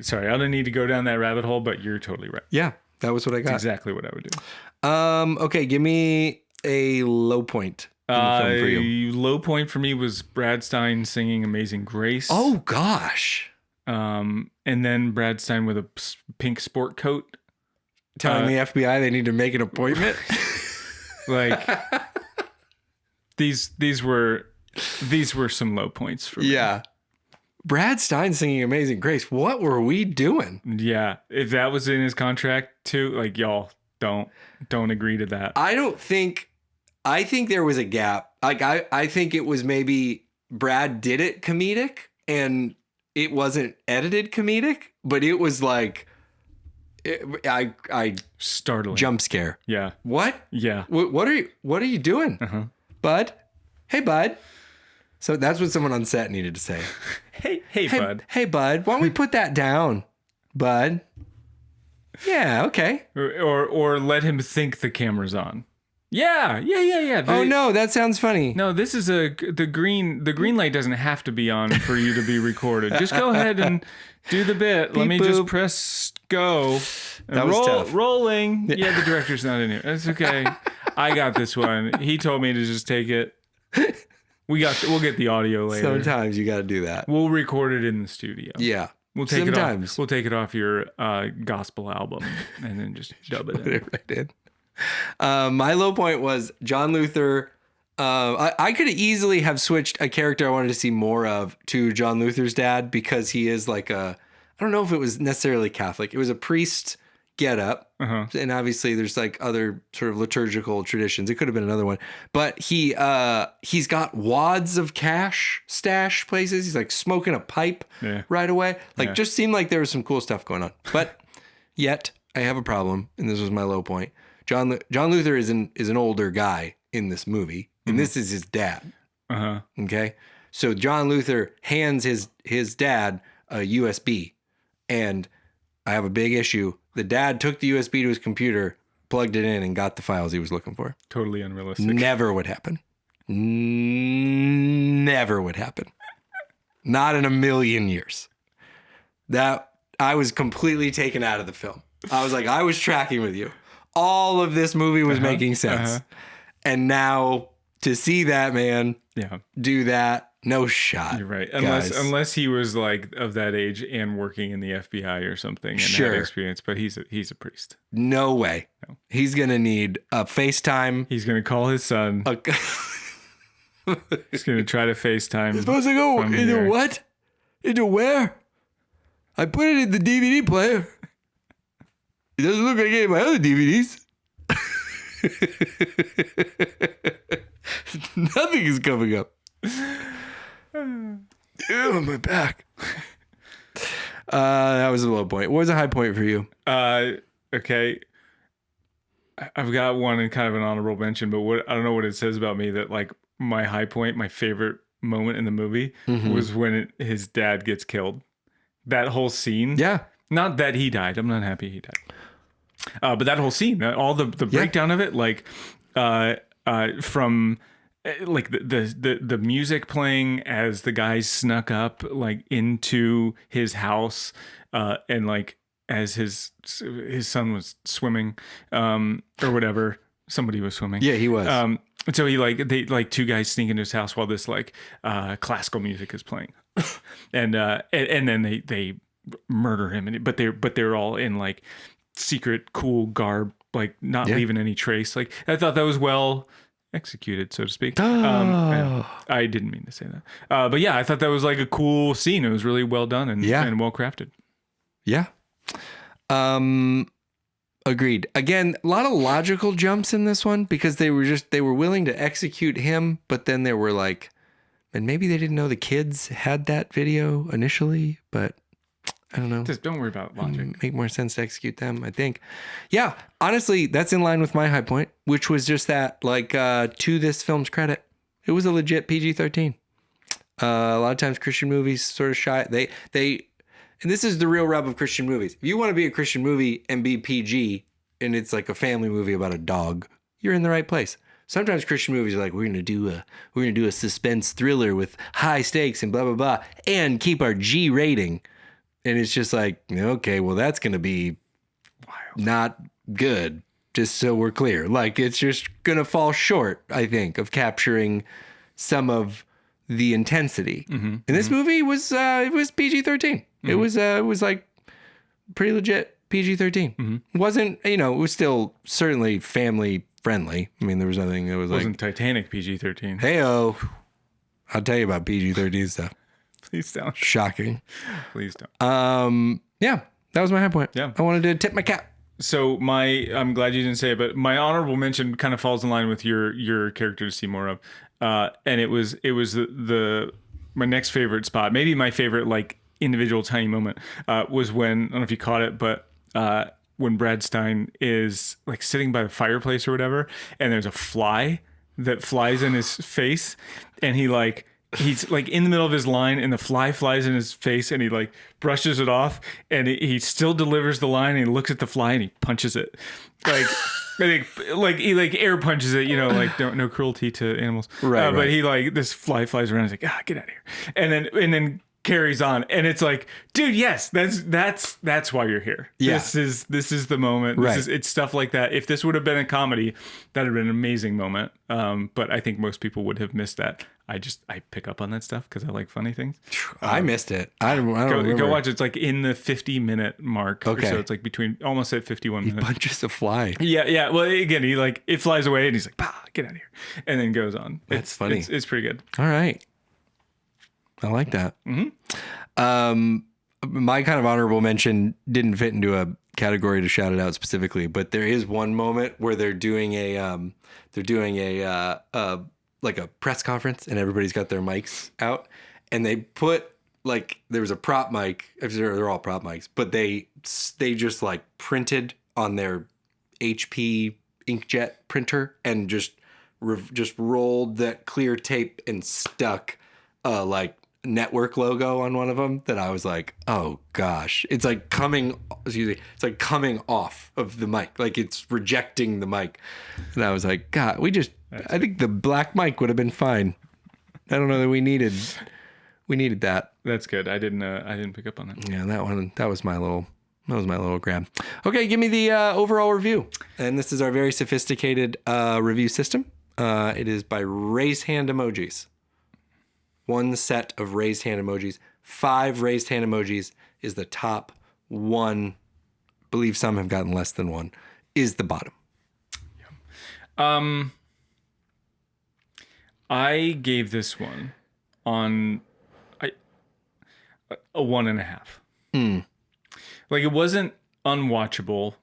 Speaker 3: sorry, I don't need to go down that rabbit hole, but you're totally right.
Speaker 2: Yeah, that was what I got.
Speaker 3: That's exactly what I would do.
Speaker 2: Okay, give me a low point in the film for you.
Speaker 3: Low point for me was Brad Stein singing Amazing Grace.
Speaker 2: Oh gosh.
Speaker 3: And then Brad Stein with a pink sport coat.
Speaker 2: Telling the FBI they need to make an appointment.
Speaker 3: Like these were some low points for me.
Speaker 2: Yeah. Brad Stein singing Amazing Grace. What were we doing?
Speaker 3: Yeah. If that was in his contract too, like y'all don't agree to that.
Speaker 2: I think there was a gap. Like I think it was maybe Brad did it comedic and it wasn't edited comedic, but it was like I
Speaker 3: startling
Speaker 2: jump scare.
Speaker 3: Yeah.
Speaker 2: What?
Speaker 3: Yeah.
Speaker 2: What are you doing?
Speaker 3: Uh-huh.
Speaker 2: Bud? Hey, bud. So that's what someone on set needed to say.
Speaker 3: Hey, bud.
Speaker 2: Hey, bud. Why don't we put that down, bud? Yeah, okay.
Speaker 3: Or let him think the camera's on. Yeah.
Speaker 2: Oh no, that sounds funny.
Speaker 3: No, this is the green light doesn't have to be on for you to be recorded. Just go ahead and do the bit. Let me just press go.
Speaker 2: That was tough.
Speaker 3: Rolling. Yeah, the director's not in here. That's okay. I got this one. He told me to just take it. We'll get the audio later.
Speaker 2: Sometimes you got to do that.
Speaker 3: We'll record it in the studio.
Speaker 2: Yeah.
Speaker 3: We'll take it off. We'll take it off your gospel album and then just dub it in.
Speaker 2: Put it right in. My low point was John Luther. I could easily have switched a character I wanted to see more of to John Luther's dad because he is like I don't know if it was necessarily Catholic. It was a priest get up.
Speaker 3: Uh-huh.
Speaker 2: And obviously there's like other sort of liturgical traditions. It could have been another one, but he's got wads of cash stash places. He's like smoking a pipe right away. Like just seemed like there was some cool stuff going on, but yet I have a problem. And this was my low point. John Luther is an older guy in this movie and this is his dad.
Speaker 3: Uh-huh.
Speaker 2: Okay. So John Luther hands his dad a USB and I have a big issue. The dad took the USB to his computer, plugged it in, and got the files he was looking for.
Speaker 3: Totally unrealistic.
Speaker 2: Never would happen. Never would happen. Not in a million years. That I was completely taken out of the film. I was like, I was tracking with you. All of this movie was making sense. And now to see that man do that, no shot.
Speaker 3: You're right.
Speaker 2: Guys.
Speaker 3: Unless he was like of that age and working in the FBI or something and had experience, but he's a priest.
Speaker 2: No way. No. He's going to need a FaceTime.
Speaker 3: He's going to call his son. He's going to try to FaceTime.
Speaker 2: You're supposed to go into what? Into where? I put it in the DVD player. It doesn't look like any of my other DVDs. Nothing is coming up. Ew, my back. That was a low point. What was a high point for you?
Speaker 3: Okay. I've got one in kind of an honorable mention, but I don't know what it says about me that like my high point, my favorite moment in the movie was when his dad gets killed. That whole scene. Yeah. Not that he died. I'm not happy he died. But that whole scene, all the breakdown of it, like from like the music playing as the guys snuck up like into his house and like as his son was swimming or whatever, somebody was swimming.
Speaker 2: Yeah, he was.
Speaker 3: So they two guys sneak into his house while this like classical music is playing, and then they murder him. But they're all in like secret cool garb, like not leaving any trace. Like I thought that was well executed, so to speak. I didn't mean to say that. But yeah, I thought that was like a cool scene. It was really well done and well crafted. Yeah.
Speaker 2: Agreed. Again, a lot of logical jumps in this one because they were willing to execute him, but then there were like, and maybe they didn't know the kids had that video initially, but I don't know.
Speaker 3: Just don't worry about logic.
Speaker 2: Make more sense to execute them, I think. Yeah, honestly, that's in line with my high point, which was just that, like, to this film's credit, it was a legit PG-13. A lot of times Christian movies sort of shy. They And this is the real rub of Christian movies. If you want to be a Christian movie and be PG, and it's like a family movie about a dog, you're in the right place. Sometimes Christian movies are like, we're gonna do a suspense thriller with high stakes and blah blah blah, and keep our G rating. And it's just like, okay, well that's gonna be not good. Just so we're clear, like it's just gonna fall short, I think, of capturing some of the intensity. And this movie was it was PG-13. It was like pretty legit PG-13. It wasn't, it was still certainly family friendly. I mean, there was nothing that was
Speaker 3: Wasn't Titanic PG-13?
Speaker 2: Hey-o, I'll tell you about PG-13 stuff.
Speaker 3: Please don't.
Speaker 2: Shocking.
Speaker 3: Please don't.
Speaker 2: Yeah, that was my high point.
Speaker 3: Yeah.
Speaker 2: I wanted to tip my cap.
Speaker 3: So I'm glad you didn't say it, but my honorable mention kind of falls in line with your character to see more of. And it was my next favorite spot, maybe my favorite like individual tiny moment, was when, I don't know if you caught it, but when Brad Stein is like sitting by the fireplace or whatever, and there's a fly that flies in his face, and he's like in the middle of his line, and the fly flies in his face, and he like brushes it off, and he still delivers the line, and he looks at the fly and he punches it, like I think like he like air punches it, like no cruelty to animals,
Speaker 2: right?
Speaker 3: But he like this fly flies around, he's like, get out of here, and then carries on, and it's like, dude, yes, that's why you're here.
Speaker 2: Yeah.
Speaker 3: This is the moment.
Speaker 2: Right.
Speaker 3: It's stuff like that. If this would have been a comedy, that'd have been an amazing moment. But I think most people would have missed that. I pick up on that stuff because I like funny things.
Speaker 2: I missed it. I don't remember.
Speaker 3: Go watch it. It's like in the 50-minute mark.
Speaker 2: Okay.
Speaker 3: So it's like between almost at 51 minutes.
Speaker 2: Punches a fly.
Speaker 3: Yeah. Well, again, he like it flies away and he's like, "Bah, get out of here," and then goes on.
Speaker 2: That's funny.
Speaker 3: It's pretty good.
Speaker 2: All right. I like that. My kind of honorable mention didn't fit into a category to shout it out specifically, but there is one moment where they're doing a like a press conference, and everybody's got their mics out, and they put like, there was a prop mic. They're all prop mics, but they just like printed on their HP inkjet printer and just rolled that clear tape and stuck like network logo on one of them, that I was like, oh gosh, it's like coming off of the mic, like it's rejecting the mic. And I was like, God, I think the black mic would have been fine. I don't know that we needed that.
Speaker 3: That's good. I didn't pick up on that.
Speaker 2: Yeah, that was my little grab. Okay, give me the overall review. And this is our very sophisticated review system. It is by raised hand emojis. One set of raised hand emojis. 5 raised hand emojis is the top. 1, believe some have gotten less than 1, is the bottom.
Speaker 3: Yeah. I gave this one on a 1.5. Like, it wasn't unwatchable.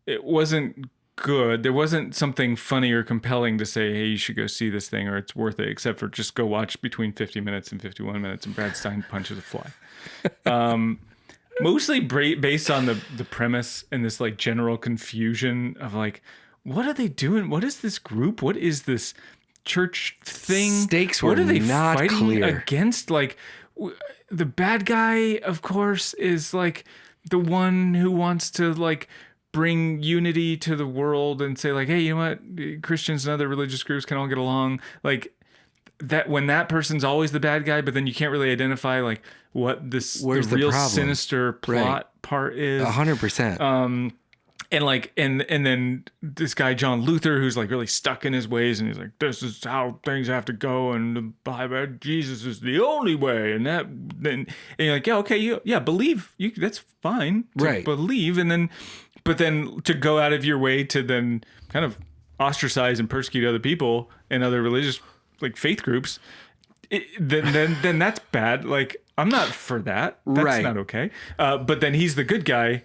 Speaker 3: It wasn't good. There wasn't something funny or compelling to say, hey, you should go see this thing or it's worth it, except for just go watch between 50 minutes and 51 minutes and Brad Stein punches a fly. Mostly based on the premise and this like general confusion of like, what are they doing? What is this group? What is this church thing?
Speaker 2: Stakes were
Speaker 3: what are they
Speaker 2: not
Speaker 3: fighting
Speaker 2: clear.
Speaker 3: Against? Like, the bad guy, of course, is like the one who wants to like bring unity to the world and say like, hey, you know what? Christians and other religious groups can all get along. Like that, when that person's always the bad guy, but then you can't really identify like what the real sinister plot part is.
Speaker 2: 100%.
Speaker 3: And like, and then this guy, John Luther, who's like really stuck in his ways, and he's like, this is how things have to go, and the Bible, Jesus is the only way, and you're like, yeah, okay, believe, that's fine to
Speaker 2: right.
Speaker 3: believe, but then to go out of your way to then kind of ostracize and persecute other people and other religious like faith groups, then that's bad. Like, I'm not for that. That's not okay. But then he's the good guy.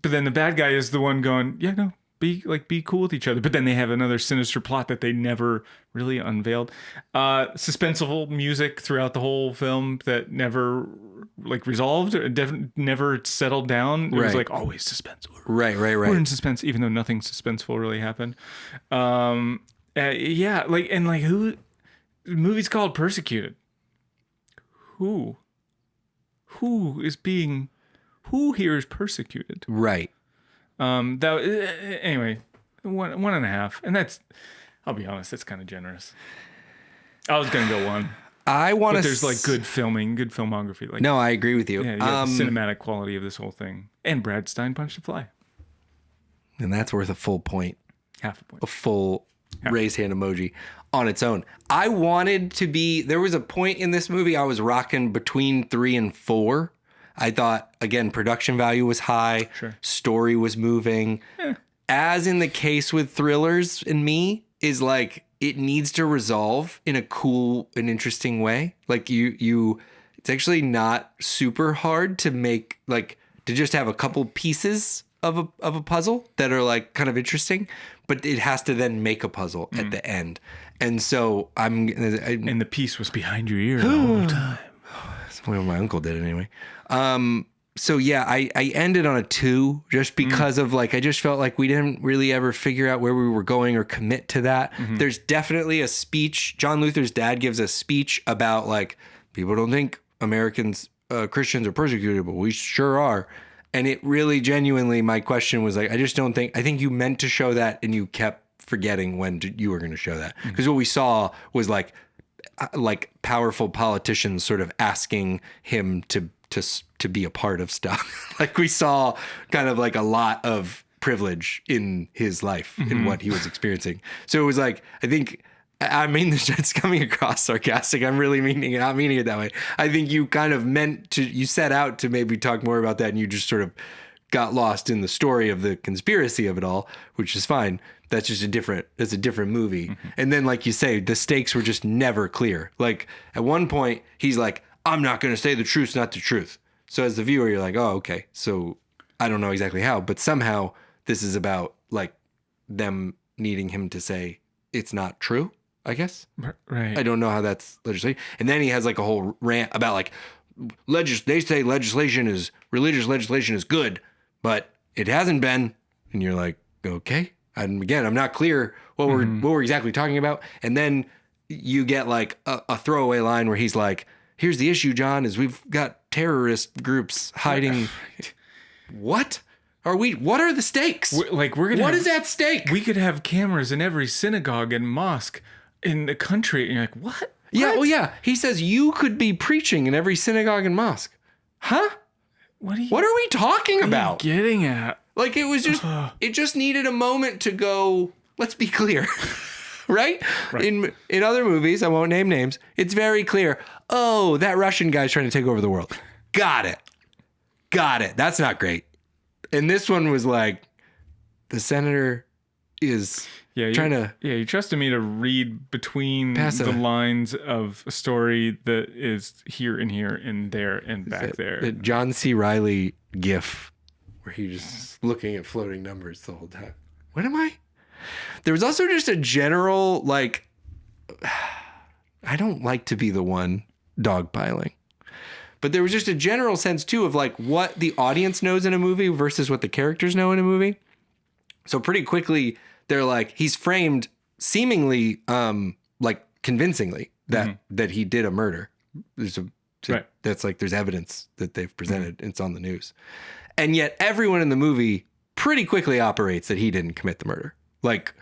Speaker 3: But then the bad guy is the one going, yeah, no, be cool with each other. But then they have another sinister plot that they never really unveiled. Suspenseful music throughout the whole film that never like resolved, never settled down. It was like always suspense.
Speaker 2: Right.
Speaker 3: We're in suspense, even though nothing suspenseful really happened. Yeah, like, and like, who? The movie's called Persecuted. Who who here is persecuted.
Speaker 2: Right.
Speaker 3: Anyway, 1.5, and that's, I'll be honest, that's kind of generous. I was gonna go 1.
Speaker 2: I want to.
Speaker 3: But there's like good filming, good filmography. Like,
Speaker 2: No, I agree with you.
Speaker 3: yeah, you have the cinematic quality of this whole thing, and Brad Stein punched a fly.
Speaker 2: And that's worth a full point.
Speaker 3: Half a point.
Speaker 2: A full raise hand emoji on its own. I wanted to be. There was a point in this movie I was rocking between 3 and 4. I thought, again, production value was high.
Speaker 3: Sure.
Speaker 2: Story was moving. As in the case with thrillers and me, is like it needs to resolve in a cool and interesting way. Like you it's actually not super hard to make, like, to just have a couple pieces of a puzzle that are like kind of interesting, but it has to then make a puzzle at the end. And so
Speaker 3: and the piece was behind your ear the whole time.
Speaker 2: Well, my uncle did it anyway. So yeah, I ended on a 2 just because of, like, I just felt like we didn't really ever figure out where we were going or commit to that. There's definitely a speech. John Luther's dad gives a speech about, like, people don't think Americans, Christians are persecuted, but we sure are. And it really genuinely, my question was like, I think you meant to show that and you kept forgetting when you were going to show that. Because what we saw was like powerful politicians sort of asking him to be a part of stuff. Like we saw kind of like a lot of privilege in his life in what he was experiencing. So it was like, I mean this, it's coming across sarcastic. I'm really not meaning it that way. I think you kind of you set out to maybe talk more about that, and you just sort of got lost in the story of the conspiracy of it all, which is fine. That's a different movie. And then, like you say, the stakes were just never clear. Like at one point he's like, I'm not going to say the truth's not the truth. So as the viewer, you're like, oh, okay. So I don't know exactly how, but somehow this is about like them needing him to say it's not true, I guess.
Speaker 3: Right.
Speaker 2: I don't know how that's legislation. And then he has like a whole rant about like, they say religious legislation is good, but it hasn't been. And you're like, okay. And again, I'm not clear what we're exactly talking about. And then you get like a throwaway line where he's like, here's the issue, John, is we've got terrorist groups hiding. What are the stakes? What is at stake?
Speaker 3: We could have cameras in every synagogue and mosque in the country. And you're like, what?
Speaker 2: Yeah, well, yeah. He says you could be preaching in every synagogue and mosque. Huh? What are we talking about?
Speaker 3: Getting at?
Speaker 2: Like it was just, it just needed a moment to go, let's be clear. Right? In other movies, I won't name names, it's very clear. Oh, that Russian guy's trying to take over the world. Got it. That's not great. And this one was like, the senator is trying to...
Speaker 3: Yeah, you trusted me to read between the lines of a story that is here and there and back there.
Speaker 2: The John C. Reilly gif where he's just looking at floating numbers the whole time. What am I? There was also just a general, like, I don't like to be the one dogpiling, but there was just a general sense too of like what the audience knows in a movie versus what the characters know in a movie. So pretty quickly they're like, he's framed seemingly like convincingly that he did a murder. That's like, there's evidence that they've presented. It's on the news. And yet everyone in the movie pretty quickly operates that he didn't commit the murder. Like,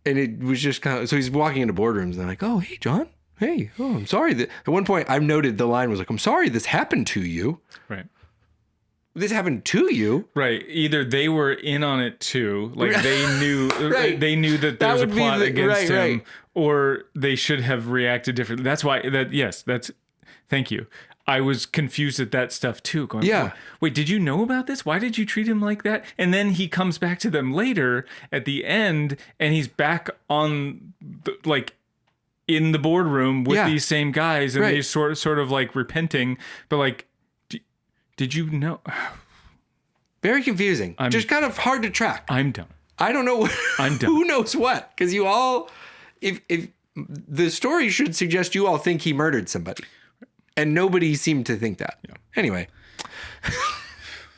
Speaker 2: and it was just kind of, so he's walking into boardrooms and they're like, oh, hey, John. Hey, oh, I'm sorry. At one point I've noted the line was like, I'm sorry this happened to you.
Speaker 3: Right.
Speaker 2: This happened to you.
Speaker 3: Right. Either they were in on it too. Like they knew, they knew that there was a plot against him, or they should have reacted differently. That's why thank you. I was confused at that stuff too. Going,
Speaker 2: yeah.
Speaker 3: Wait, did you know about this? Why did you treat him like that? And then he comes back to them later at the end, and he's back on in the boardroom with these same guys, and they sort of like repenting, but like, did you know?
Speaker 2: Very confusing. Just kind of hard to track.
Speaker 3: I'm done.
Speaker 2: I don't know.
Speaker 3: I'm done.
Speaker 2: Who knows what? Because you all, if the story should suggest you all think he murdered somebody. And nobody seemed to think that. Yeah. Anyway.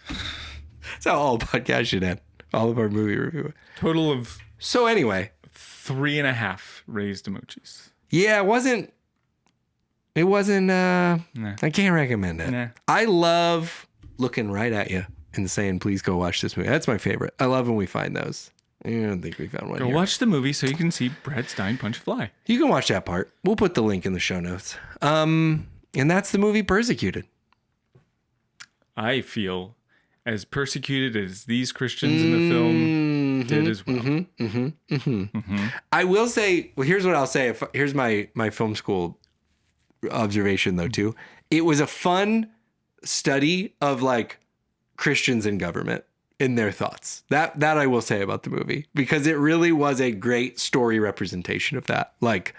Speaker 2: That's how all podcasts should end. All of our movie review.
Speaker 3: Total of...
Speaker 2: So anyway.
Speaker 3: 3.5 raised emojis.
Speaker 2: Yeah, it wasn't... It wasn't, I can't recommend it.
Speaker 3: Nah.
Speaker 2: I love looking right at you and saying, please go watch this movie. That's my favorite. I love when we find those. I don't think we found one
Speaker 3: Go
Speaker 2: here.
Speaker 3: watch the movie so you can see Brad Stein punch a fly.
Speaker 2: You can watch that part. We'll put the link in the show notes. And that's the movie Persecuted.
Speaker 3: I feel as persecuted as these Christians in the film did as well.
Speaker 2: I will say, well, here's what I'll say. Here's my film school observation though too. It was a fun study of like Christians in government in their thoughts. That I will say about the movie, because it really was a great story representation of that. Like,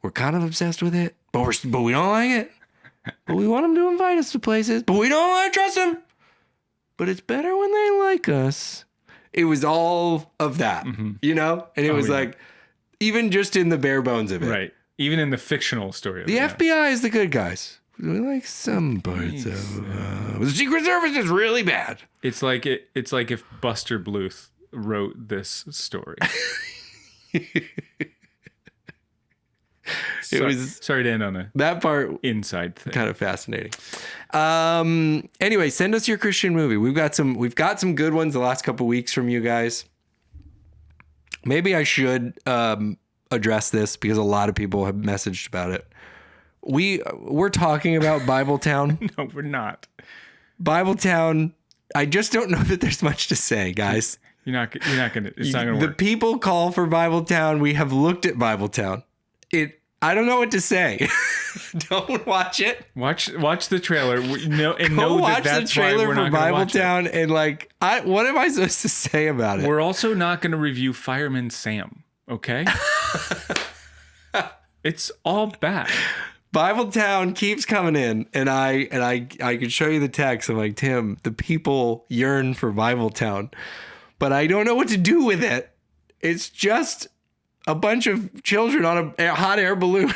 Speaker 2: we're kind of obsessed with it, but we don't like it. But we want them to invite us to places, but we don't want to trust them. But it's better when they like us. It was all of that, you know? And it was like, even just in the bare bones of it.
Speaker 3: Right. Even in the fictional story of
Speaker 2: The
Speaker 3: it.
Speaker 2: FBI is the good guys. We like some parts of the Secret Service is really bad.
Speaker 3: It's like if Buster Bluth wrote this story. Sorry to end on a
Speaker 2: that part
Speaker 3: inside thing.
Speaker 2: kind of fascinating. Anyway, send us your Christian movie. We've got some good ones the last couple weeks from you guys. Maybe I should address this because a lot of people have messaged about it. We're talking about Bibletown.
Speaker 3: No, we're not.
Speaker 2: Bibletown. I just don't know that there's much to say, guys.
Speaker 3: You're not gonna. It's not gonna
Speaker 2: The
Speaker 3: work.
Speaker 2: people call for Bibletown. We have looked at Bibletown. I don't know what to say. Don't watch it.
Speaker 3: Watch the trailer. Know
Speaker 2: Watch
Speaker 3: that's
Speaker 2: the trailer
Speaker 3: why we're
Speaker 2: for
Speaker 3: not gonna watch it.
Speaker 2: Bibletown and like, what am I supposed to say about it?
Speaker 3: We're also not going to review Fireman Sam. Okay. It's all bad.
Speaker 2: Bibletown keeps coming in, and I could show you the text. I'm like, Tim, the people yearn for Bibletown, but I don't know what to do with it. It's just a bunch of children on a hot air balloon.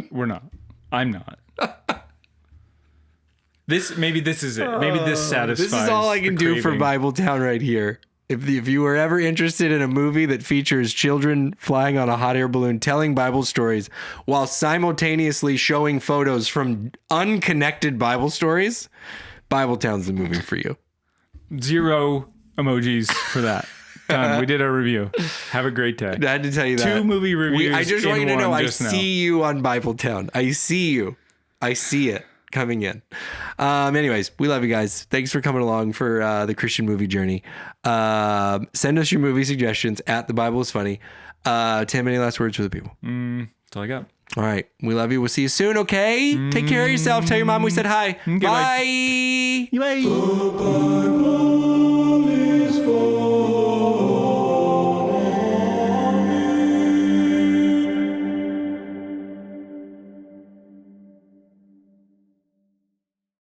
Speaker 3: We're not. I'm not. Maybe this is it. Maybe this satisfies.
Speaker 2: This is all I can
Speaker 3: the
Speaker 2: do for
Speaker 3: craving.
Speaker 2: Bibletown right here. If you were ever interested in a movie that features children flying on a hot air balloon telling Bible stories while simultaneously showing photos from unconnected Bible stories, Bibletown's the movie for you.
Speaker 3: 0 emojis for that. Done. We did our review. Have a great day.
Speaker 2: I had to tell you that.
Speaker 3: 2 movie reviews.
Speaker 2: I just want you to
Speaker 3: in
Speaker 2: know,
Speaker 3: one
Speaker 2: I
Speaker 3: just now.
Speaker 2: see you on Bibletown. I see you. I see it coming in. Anyways, we love you guys. Thanks for coming along for the Christian movie journey. Send us your movie suggestions at The Bible is Funny. Tim, any last words for the people?
Speaker 3: That's all I got.
Speaker 2: All right. We love you. We'll see you soon, okay? Take care of yourself. Tell your mom we said hi.
Speaker 3: Okay,
Speaker 2: Bye.
Speaker 3: Bye.
Speaker 1: The Bible is for